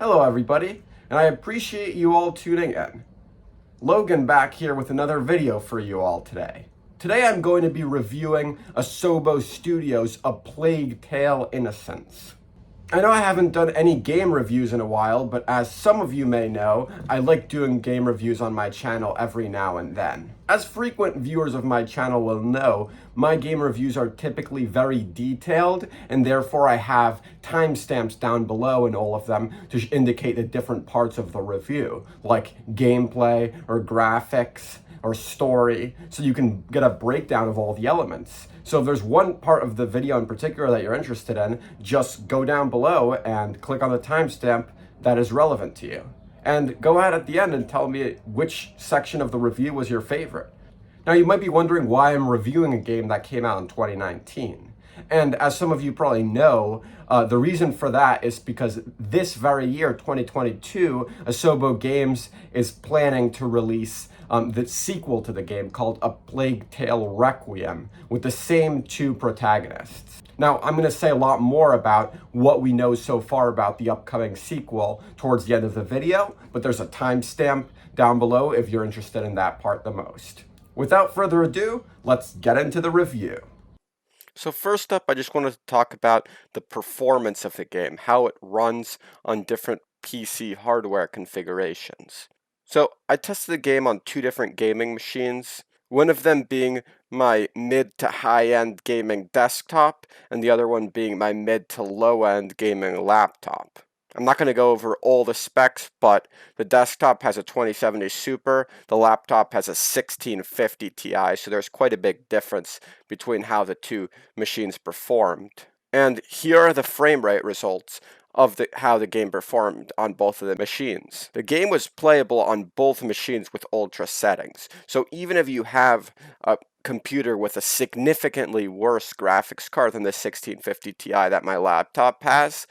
Hello everybody, and I appreciate you all tuning in. Logan back here with another video for you all today. Today I'm going to be reviewing Asobo Studios' A Plague Tale: Innocence. I know I haven't done any game reviews in a while, but as some of you may know, I like doing game reviews on my channel every now and then. As frequent viewers of my channel will know, my game reviews are typically very detailed, and therefore I have timestamps down below in all of them to indicate the different parts of the review, like gameplay or graphics or story, so you can get a breakdown of all the elements. So if there's one part of the video in particular that you're interested in, just go down below and click on the timestamp that is relevant to you. And go ahead at the end and tell me which section of the review was your favorite. Now you might be wondering why I'm reviewing a game that came out in 2019. And as some of you probably know, the reason for that is because this very year, 2022, Asobo Games is planning to release the sequel to the game called A Plague Tale: Requiem with the same two protagonists. Now, I'm going to say a lot more about what we know so far about the upcoming sequel towards the end of the video, but there's a timestamp down below if you're interested in that part the most. Without further ado, let's get into the review. So first up, I just wanted to talk about the performance of the game, how it runs on different PC hardware configurations. So I tested the game on two different gaming machines, one of them being my mid to high-end gaming desktop, and the other one being my mid to low-end gaming laptop. I'm not going to go over all the specs, but the desktop has a 2070 Super, the laptop has a 1650 Ti, so there's quite a big difference between how the two machines performed. And here are the frame rate results of how the game performed on both of the machines. The game was playable on both machines with ultra settings, so even if you have a computer with a significantly worse graphics card than the 1650 Ti that my laptop has,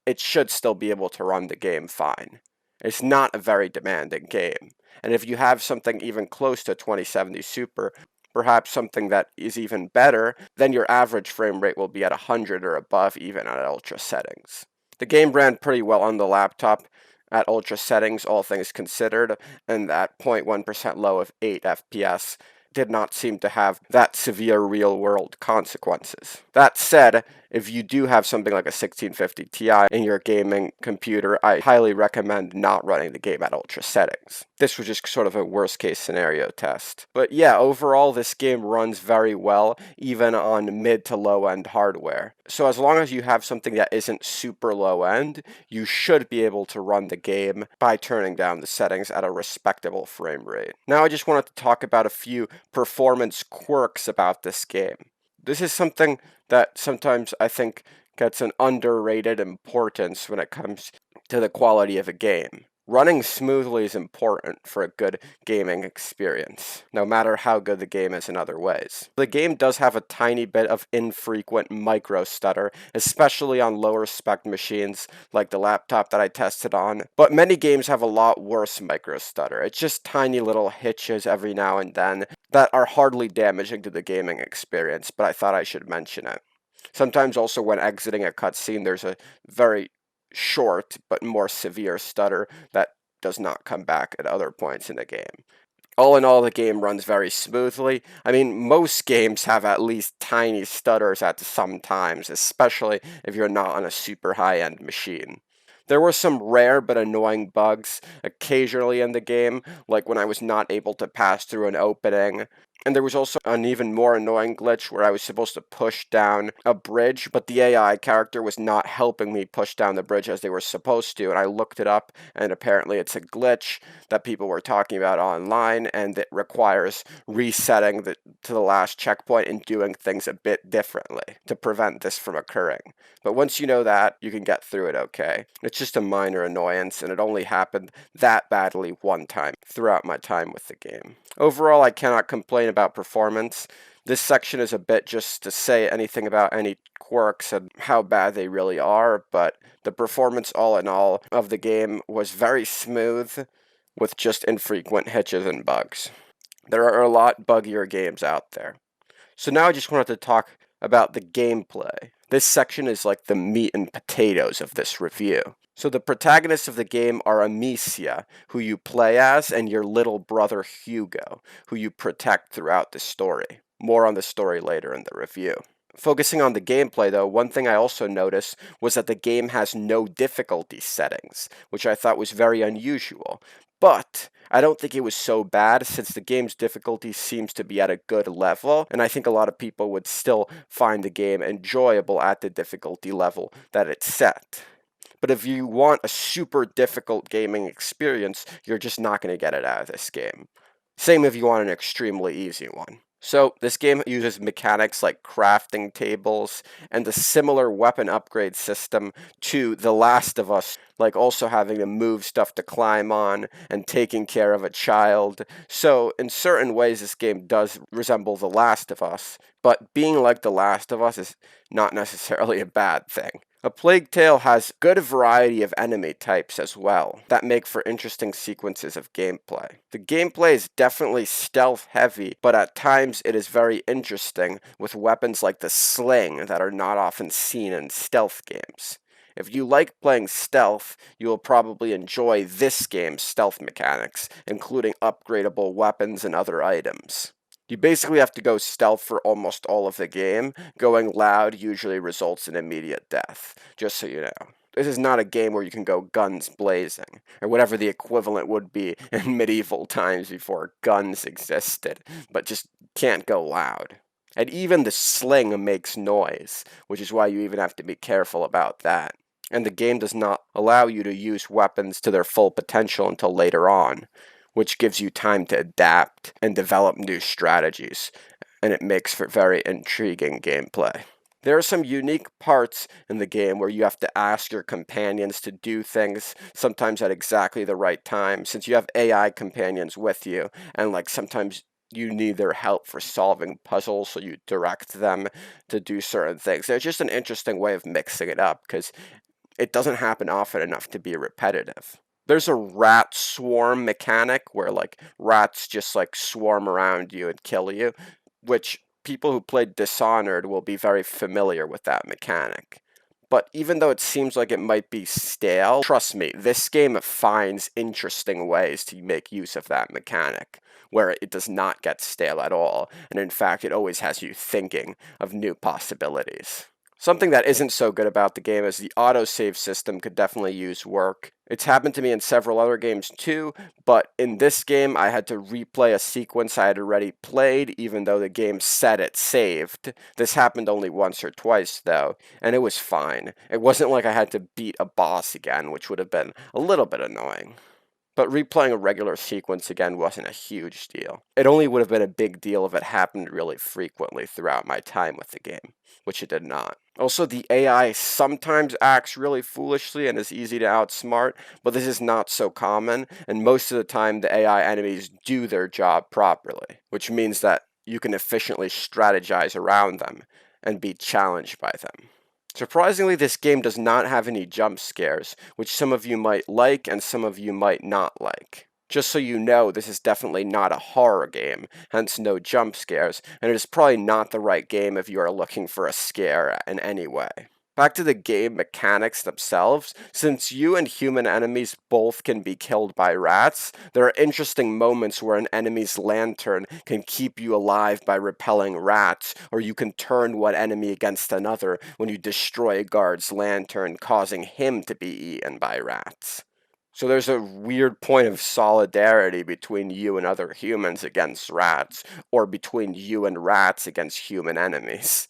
it should still be able to run the game fine. It's not a very demanding game, and if you have something even close to 2070 Super, perhaps something that is even better, then your average frame rate will be at 100 or above even at ultra settings. The game ran pretty well on the laptop at ultra settings, all things considered, and that 0.1% low of 8 FPS did not seem to have that severe real-world consequences. That said, if you do have something like a 1650 Ti in your gaming computer, I highly recommend not running the game at ultra settings. This was just sort of a worst-case scenario test. But yeah, overall, this game runs very well, even on mid to low-end hardware. So as long as you have something that isn't super low-end, you should be able to run the game by turning down the settings at a respectable frame rate. Now I just wanted to talk about a few performance quirks about this game. This is something that sometimes I think gets an underrated importance when it comes to the quality of a game. Running smoothly is important for a good gaming experience, no matter how good the game is in other ways. The game does have a tiny bit of infrequent micro stutter, especially on lower spec machines like the laptop that I tested on, but many games have a lot worse micro stutter. It's just tiny little hitches every now and then that are hardly damaging to the gaming experience, but I thought I should mention it. Sometimes also when exiting a cutscene, there's a very short but more severe stutter that does not come back at other points in the game. All in all, the game runs very smoothly. I mean, most games have at least tiny stutters at some times, especially if you're not on a super high-end machine. There were some rare but annoying bugs occasionally in the game, like when I was not able to pass through an opening. And there was also an even more annoying glitch where I was supposed to push down a bridge, but the AI character was not helping me push down the bridge as they were supposed to, and I looked it up, and apparently it's a glitch that people were talking about online, and it requires resetting to the last checkpoint and doing things a bit differently to prevent this from occurring. But once you know that, you can get through it okay. It's just a minor annoyance, and it only happened that badly one time throughout my time with the game. Overall, I cannot complain about performance. This section is a bit just to say anything about any quirks and how bad they really are, but the performance all in all of the game was very smooth with just infrequent hitches and bugs. There are a lot buggier games out there. So now I just wanted to talk about the gameplay. This section is like the meat and potatoes of this review. So the protagonists of the game are Amicia, who you play as, and your little brother Hugo, who you protect throughout the story. More on the story later in the review. Focusing on the gameplay though, one thing I also noticed was that the game has no difficulty settings, which I thought was very unusual. But I don't think it was so bad since the game's difficulty seems to be at a good level, and I think a lot of people would still find the game enjoyable at the difficulty level that it's set. But if you want a super difficult gaming experience, you're just not going to get it out of this game. Same if you want an extremely easy one. So this game uses mechanics like crafting tables and a similar weapon upgrade system to The Last of Us, like also having to move stuff to climb on and taking care of a child. So in certain ways this game does resemble The Last of Us, but being like The Last of Us is not necessarily a bad thing. A Plague Tale has good variety of enemy types as well that make for interesting sequences of gameplay. The gameplay is definitely stealth heavy, but at times it is very interesting with weapons like the sling that are not often seen in stealth games. If you like playing stealth, you will probably enjoy this game's stealth mechanics, including upgradable weapons and other items. You basically have to go stealth for almost all of the game. Going loud usually results in immediate death, just so you know. This is not a game where you can go guns blazing, or whatever the equivalent would be in medieval times before guns existed, but just can't go loud. And even the sling makes noise, which is why you even have to be careful about that. And the game does not allow you to use weapons to their full potential until later on, which gives you time to adapt and develop new strategies, and it makes for very intriguing gameplay. There are some unique parts in the game where you have to ask your companions to do things, sometimes at exactly the right time, since you have AI companions with you, and sometimes you need their help for solving puzzles, so you direct them to do certain things. It's just an interesting way of mixing it up, because it doesn't happen often enough to be repetitive. There's a rat swarm mechanic where rats just swarm around you and kill you, which people who played Dishonored will be very familiar with that mechanic. But even though it seems like it might be stale, trust me, this game finds interesting ways to make use of that mechanic, where it does not get stale at all, and in fact it always has you thinking of new possibilities. Something that isn't so good about the game is the autosave system could definitely use work. It's happened to me in several other games too, but in this game I had to replay a sequence I had already played even though the game said it saved. This happened only once or twice though, and it was fine. It wasn't like I had to beat a boss again, which would have been a little bit annoying. But replaying a regular sequence again wasn't a huge deal. It only would have been a big deal if it happened really frequently throughout my time with the game, which it did not. Also, the AI sometimes acts really foolishly and is easy to outsmart, but this is not so common, and most of the time the AI enemies do their job properly, which means that you can efficiently strategize around them and be challenged by them. Surprisingly, this game does not have any jump scares, which some of you might like and some of you might not like. Just so you know, this is definitely not a horror game, hence no jump scares, and it is probably not the right game if you are looking for a scare in any way. Back to the game mechanics themselves, since you and human enemies both can be killed by rats, there are interesting moments where an enemy's lantern can keep you alive by repelling rats, or you can turn one enemy against another when you destroy a guard's lantern, causing him to be eaten by rats. So there's a weird point of solidarity between you and other humans against rats, or between you and rats against human enemies.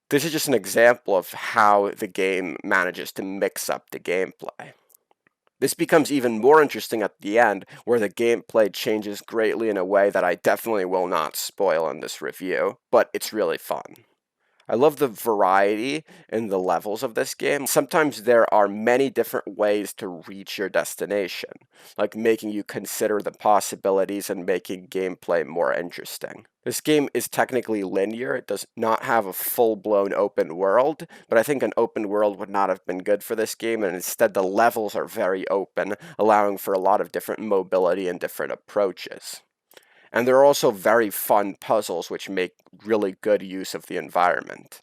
This is just an example of how the game manages to mix up the gameplay. This becomes even more interesting at the end, where the gameplay changes greatly in a way that I definitely will not spoil in this review, but it's really fun. I love the variety in the levels of this game. Sometimes there are many different ways to reach your destination, like making you consider the possibilities and making gameplay more interesting. This game is technically linear. It does not have a full-blown open world, but I think an open world would not have been good for this game, and instead the levels are very open, allowing for a lot of different mobility and different approaches. And there are also very fun puzzles which make really good use of the environment.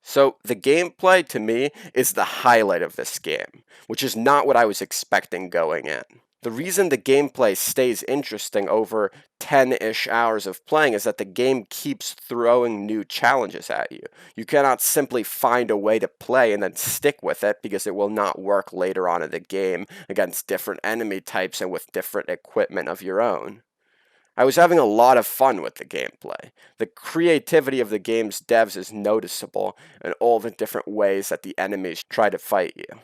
So the gameplay to me is the highlight of this game, which is not what I was expecting going in. The reason the gameplay stays interesting over 10-ish hours of playing is that the game keeps throwing new challenges at you. You cannot simply find a way to play and then stick with it because it will not work later on in the game against different enemy types and with different equipment of your own. I was having a lot of fun with the gameplay. The creativity of the game's devs is noticeable in all the different ways that the enemies try to fight you.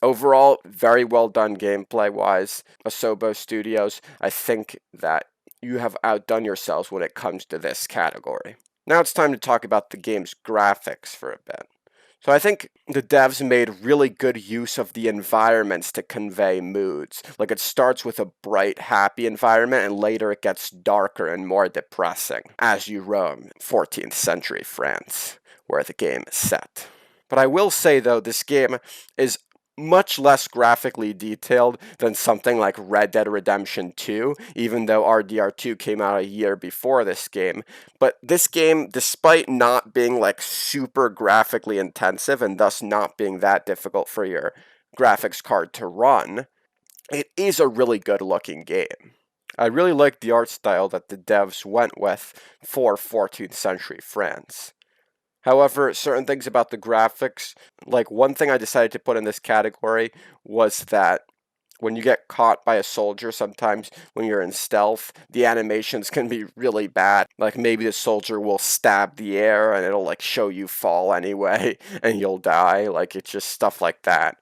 Overall, very well done gameplay wise. Asobo Studios, I think that you have outdone yourselves when it comes to this category. Now it's time to talk about the game's graphics for a bit. So I think the devs made really good use of the environments to convey moods. Like it starts with a bright, happy environment and later it gets darker and more depressing as you roam 14th century France, where the game is set. But I will say though, this game is much less graphically detailed than something like Red Dead Redemption 2, even though RDR2 came out a year before this game. But this game, despite not being like super graphically intensive and thus not being that difficult for your graphics card to run, it is a really good looking game. I really like the art style that the devs went with for 14th century France. However, certain things about the graphics, like one thing I decided to put in this category was that when you get caught by a soldier, sometimes when you're in stealth, the animations can be really bad. Like maybe the soldier will stab the air and it'll like show you fall anyway and you'll die. Like it's just stuff like that.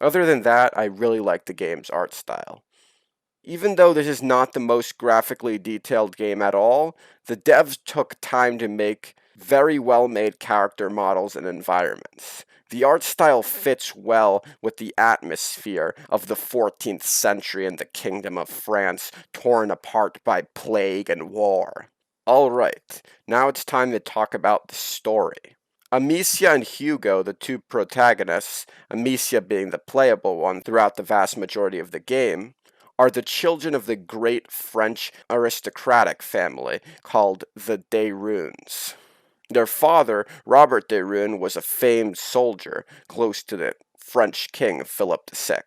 Other than that, I really like the game's art style. Even though this is not the most graphically detailed game at all, the devs took time to make very well made character models and environments. The art style fits well with the atmosphere of the 14th century and the Kingdom of France torn apart by plague and war. Alright, now it's time to talk about the story. Amicia and Hugo, the two protagonists, Amicia being the playable one throughout the vast majority of the game, are the children of the great French aristocratic family called the Derunes. Their father, Robert Derune, was a famed soldier close to the French king Philip VI.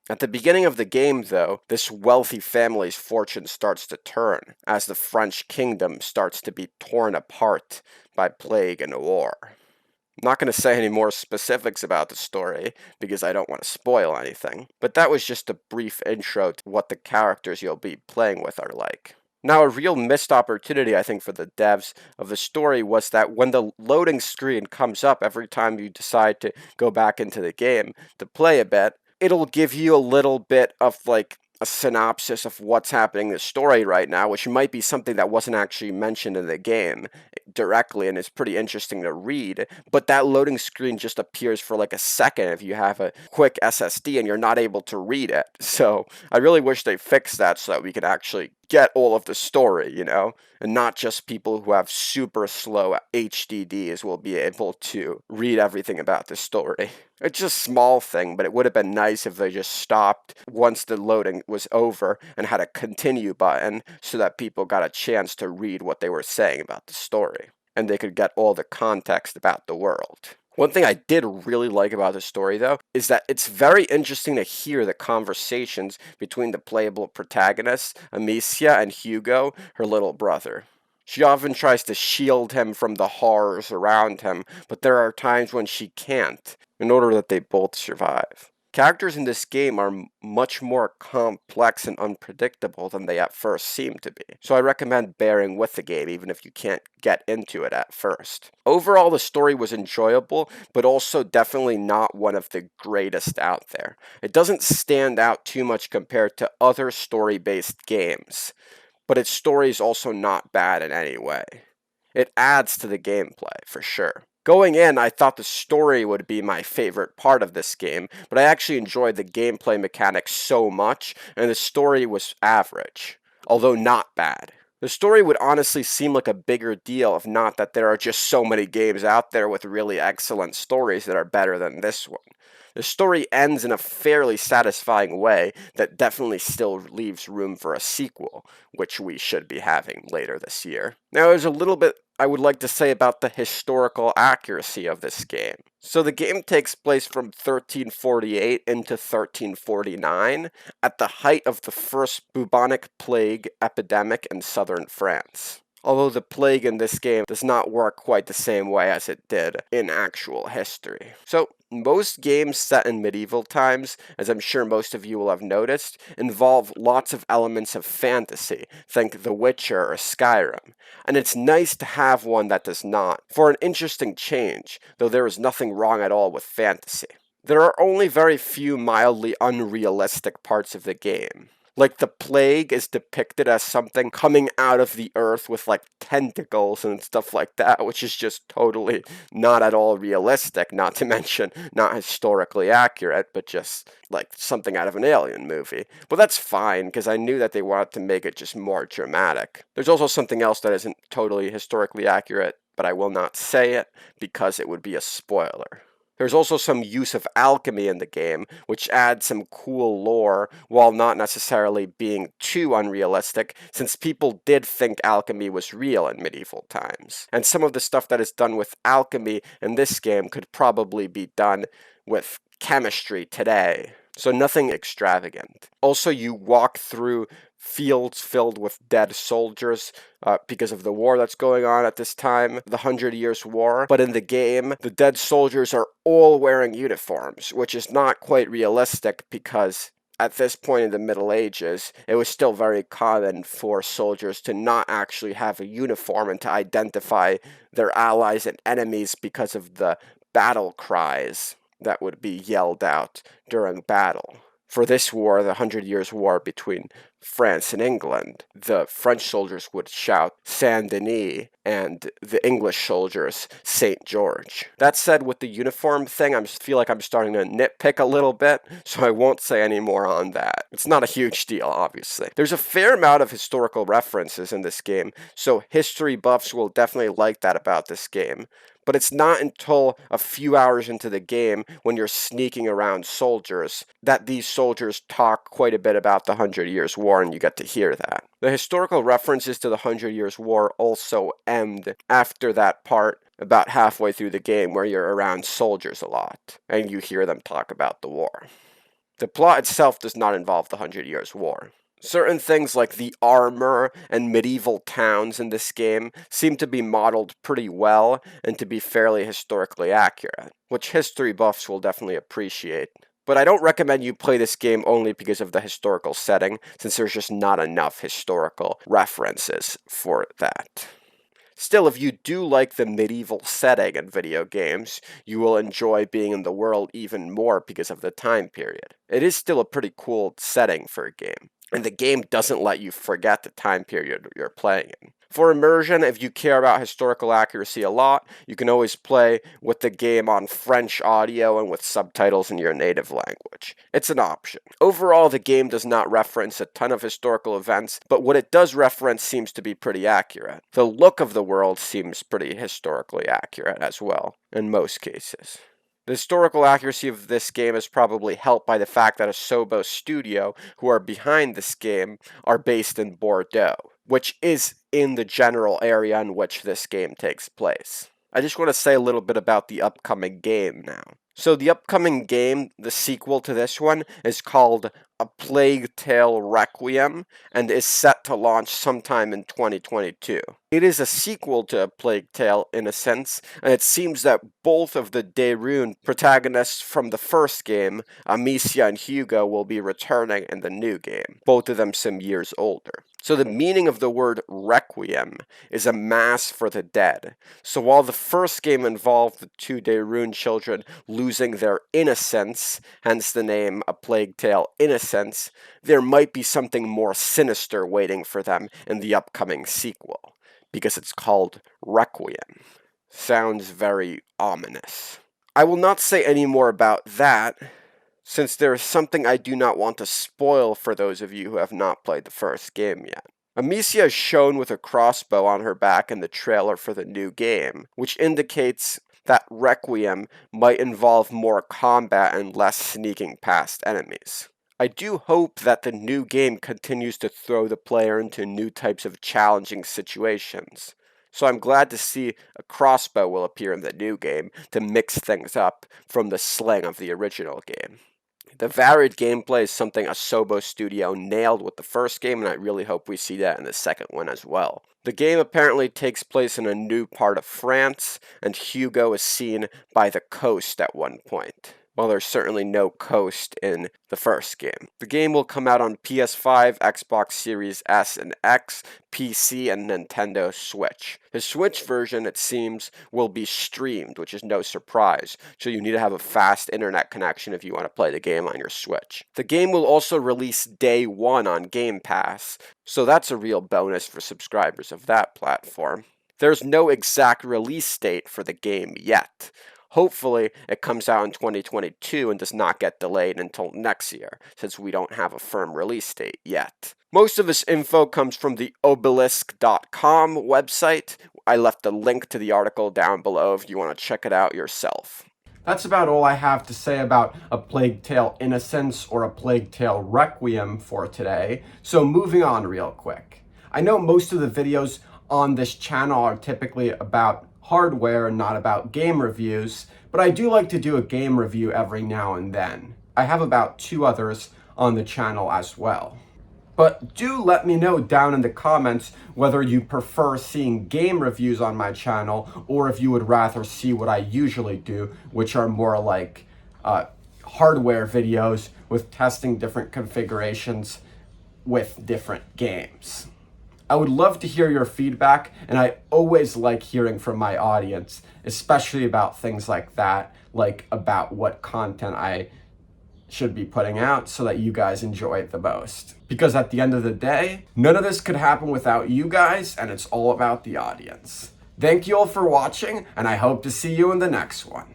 At the beginning of the game, though, this wealthy family's fortune starts to turn as the French kingdom starts to be torn apart by plague and war. I'm not going to say any more specifics about the story because I don't want to spoil anything, but that was just a brief intro to what the characters you'll be playing with are like. Now, a real missed opportunity, I think, for the devs of the story was that when the loading screen comes up every time you decide to go back into the game to play a bit, it'll give you a little bit of like a synopsis of what's happening in the story right now, which might be something that wasn't actually mentioned in the game directly and is pretty interesting to read, but that loading screen just appears for like a second if you have a quick SSD and you're not able to read it. So I really wish they fixed that so that we could actually get all of the story, and not just people who have super slow HDDs will be able to read everything about the story. It's just a small thing, but it would have been nice if they just stopped once the loading was over and had a continue button so that people got a chance to read what they were saying about the story and they could get all the context about the world. One thing I did really like about the story, though, is that it's very interesting to hear the conversations between the playable protagonists, Amicia and Hugo, her little brother. She often tries to shield him from the horrors around him, but there are times when she can't, in order that they both survive. Characters in this game are much more complex and unpredictable than they at first seem to be, so I recommend bearing with the game even if you can't get into it at first. Overall, the story was enjoyable, but also definitely not one of the greatest out there. It doesn't stand out too much compared to other story-based games, but its story is also not bad in any way. It adds to the gameplay, for sure. Going in, I thought the story would be my favorite part of this game, but I actually enjoyed the gameplay mechanics so much, and the story was average, although not bad. The story would honestly seem like a bigger deal if not that there are just so many games out there with really excellent stories that are better than this one. The story ends in a fairly satisfying way that definitely still leaves room for a sequel, which we should be having later this year. Now, there's a little bit I would like to say about the historical accuracy of this game. So the game takes place from 1348 into 1349, at the height of the first bubonic plague epidemic in southern France. Although the plague in this game does not work quite the same way as it did in actual history. So, most games set in medieval times, as I'm sure most of you will have noticed, involve lots of elements of fantasy, think The Witcher or Skyrim, and it's nice to have one that does not, for an interesting change, though there is nothing wrong at all with fantasy. There are only very few mildly unrealistic parts of the game. Like, the plague is depicted as something coming out of the earth with, like, tentacles and stuff like that, which is just totally not at all realistic, not to mention not historically accurate, but just, like, something out of an alien movie. But that's fine, because I knew that they wanted to make it just more dramatic. There's also something else that isn't totally historically accurate, but I will not say it, because it would be a spoiler. There's also some use of alchemy in the game, which adds some cool lore, while not necessarily being too unrealistic, since people did think alchemy was real in medieval times. And some of the stuff that is done with alchemy in this game could probably be done with chemistry today. So nothing extravagant. Also, you walk through fields filled with dead soldiers because of the war that's going on at this time, the 100 Years' War. But in the game, the dead soldiers are all wearing uniforms, which is not quite realistic because at this point in the Middle Ages, it was still very common for soldiers to not actually have a uniform and to identify their allies and enemies because of the battle cries that would be yelled out during battle. For this war, the 100 Years' War between France and England, the French soldiers would shout Saint Denis, and the English soldiers St. George. That said, with the uniform thing, I feel like I'm starting to nitpick a little bit, so I won't say any more on that. It's not a huge deal, obviously. There's a fair amount of historical references in this game, so history buffs will definitely like that about this game. But it's not until a few hours into the game, when you're sneaking around soldiers, that these soldiers talk quite a bit about the 100 Years' War, and you get to hear that. The historical references to the 100 Years' War also end after that part, about halfway through the game, where you're around soldiers a lot, and you hear them talk about the war. The plot itself does not involve the 100 Years' War. Certain things like the armor and medieval towns in this game seem to be modeled pretty well and to be fairly historically accurate, which history buffs will definitely appreciate. But I don't recommend you play this game only because of the historical setting, since there's just not enough historical references for that. Still, if you do like the medieval setting in video games, you will enjoy being in the world even more because of the time period. It is still a pretty cool setting for a game, and the game doesn't let you forget the time period you're playing in. For immersion, if you care about historical accuracy a lot, you can always play with the game on French audio and with subtitles in your native language. It's an option. Overall, the game does not reference a ton of historical events, but what it does reference seems to be pretty accurate. The look of the world seems pretty historically accurate as well, in most cases. The historical accuracy of this game is probably helped by the fact that Asobo Studio, who are behind this game, are based in Bordeaux, which is in the general area in which this game takes place. I just want to say a little bit about the upcoming game now. So the upcoming game, the sequel to this one, is called A Plague Tale Requiem, and is set to launch sometime in 2022. It is a sequel to A Plague Tale, Innocence, and it seems that both of the Daerun protagonists from the first game, Amicia and Hugo, will be returning in the new game, both of them some years older. So the meaning of the word Requiem is a mass for the dead. So while the first game involved the two Daerun children losing their innocence, hence the name A Plague Tale Innocence, there might be something more sinister waiting for them in the upcoming sequel, because it's called Requiem. Sounds very ominous. I will not say any more about that, since there is something I do not want to spoil for those of you who have not played the first game yet. Amicia is shown with a crossbow on her back in the trailer for the new game, which indicates that Requiem might involve more combat and less sneaking past enemies. I do hope that the new game continues to throw the player into new types of challenging situations. So I'm glad to see a crossbow will appear in the new game to mix things up from the sling of the original game. The varied gameplay is something Asobo Studio nailed with the first game, and I really hope we see that in the second one as well. The game apparently takes place in a new part of France, and Hugo is seen by the coast at one point. Well, there's certainly no coast in the first game. The game will come out on PS5, Xbox Series S and X, PC, and Nintendo Switch. The Switch version, it seems, will be streamed, which is no surprise, so you need to have a fast internet connection if you want to play the game on your Switch. The game will also release day one on Game Pass, so that's a real bonus for subscribers of that platform. There's no exact release date for the game yet. Hopefully, it comes out in 2022 and does not get delayed until next year, since we don't have a firm release date yet. Most of this info comes from the obelisk.com website. I left a link to the article down below if you want to check it out yourself. That's about all I have to say about A Plague Tale Innocence or A Plague Tale Requiem for today, so moving on real quick. I know most of the videos on this channel are typically about hardware and not about game reviews, but I do like to do a game review every now and then. I have about 2 others on the channel as well. But do let me know down in the comments whether you prefer seeing game reviews on my channel or if you would rather see what I usually do, which are more like hardware videos with testing different configurations with different games. I would love to hear your feedback, and I always like hearing from my audience, especially about things like that, like about what content I should be putting out so that you guys enjoy it the most. Because at the end of the day, none of this could happen without you guys, and it's all about the audience. Thank you all for watching, and I hope to see you in the next one.